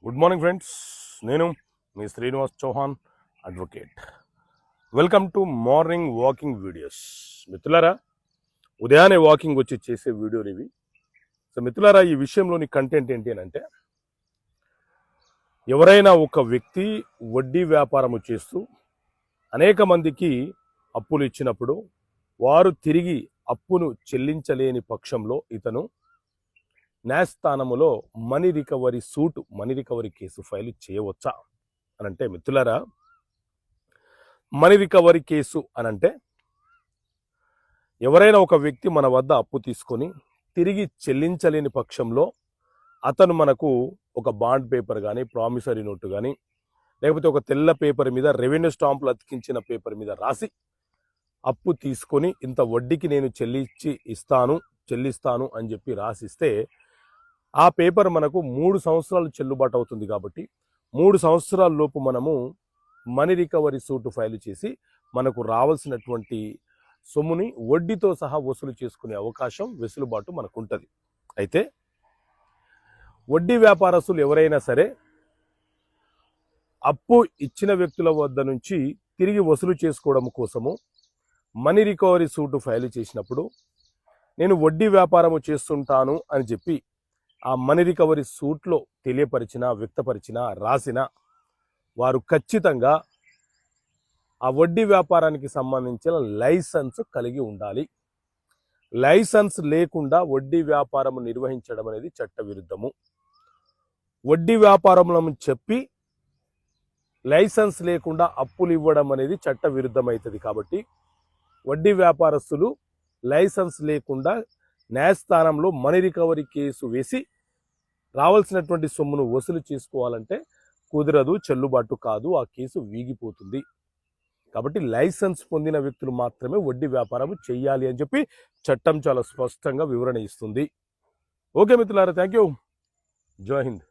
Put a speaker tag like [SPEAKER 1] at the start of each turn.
[SPEAKER 1] Good morning friends, నేను మీ Srinivas Chauhan advocate. Welcome to morning walking videos. మిత్రులారా, ఉదయాన్నే వాకింగ్ వచ్చి చేసే వీడియోలు ఇవి. సో మిత్రులారా, ఈ విషయంలోని కంటెంట్ ఏంటి అని అంటే, ఎవరైనా ఒక వ్యక్తి వడ్డీ వ్యాపారము చేస్తూ అనేక మందికి అప్పులు ఇచ్చినప్పుడు వారు తిరిగి అప్పును చెల్లించలేని పక్షంలో ఇతను న్యాయస్థానములో మనీ రికవరీ కేసు ఫైల్ చేయవచ్చా అనంటే, మిత్రులారా, మనీ రికవరీ కేసు అనంటే ఎవరైనా ఒక వ్యక్తి మన వద్ద అప్పు తీసుకొని తిరిగి చెల్లించలేని పక్షంలో అతను మనకు ఒక బాండ్ పేపర్ కానీ, ప్రామిసరీ నోటు కానీ, లేకపోతే ఒక తెల్ల పేపర్ మీద రెవెన్యూ స్టాంపులు అతికించిన పేపర్ మీద రాసి అప్పు తీసుకొని ఇంత వడ్డీకి నేను చెల్లిస్తాను అని చెప్పి రాసిస్తే ఆ పేపర్ మనకు 3 సంవత్సరాలు చెల్లుబాటు అవుతుంది. కాబట్టి 3 సంవత్సరాల లోపు మనము మనీ రికవరీ సూట్ ఫైల్ చేసి మనకు రావాల్సినటువంటి సొమ్ముని వడ్డీతో సహా వసూలు చేసుకునే అవకాశం, వెసులుబాటు మనకు ఉంటుంది. అయితే వడ్డీ వ్యాపారస్తులు ఎవరైనా సరే అప్పు ఇచ్చిన వ్యక్తుల వద్ద నుంచి తిరిగి వసూలు చేసుకోవడం కోసము మనీ రికవరీ సూట్ ఫైల్ చేసినప్పుడు నేను వడ్డీ వ్యాపారము చేస్తుంటాను అని చెప్పి ఆ మనీ రికవరీ సూట్లో వ్యక్తపరిచిన రాసిన వారు ఖచ్చితంగా ఆ వడ్డీ వ్యాపారానికి సంబంధించిన లైసెన్స్ కలిగి ఉండాలి. లైసెన్స్ లేకుండా వడ్డీ వ్యాపారం నిర్వహించడం అనేది చట్ట విరుద్ధము. వడ్డీ వ్యాపారంలో చెప్పి లైసెన్స్ లేకుండా అప్పులు ఇవ్వడం అనేది చట్ట విరుద్ధమవుతుంది. కాబట్టి వడ్డీ వ్యాపారస్తులు లైసెన్స్ లేకుండా న్యాయస్థానంలో మనీ రికవరీ కేసు వేసి రావాల్సినటువంటి సొమ్మును వసూలు చేసుకోవాలంటే కుదరదు, చెల్లుబాటు కాదు, ఆ కేసు వీగిపోతుంది. కాబట్టి లైసెన్స్ పొందిన వ్యక్తులు మాత్రమే వడ్డీ వ్యాపారం చేయాలి అని చెప్పి చట్టం చాలా స్పష్టంగా వివరణ ఇస్తుంది. ఓకే మిత్రులారా, థ్యాంక్ యూ. జై హింద్.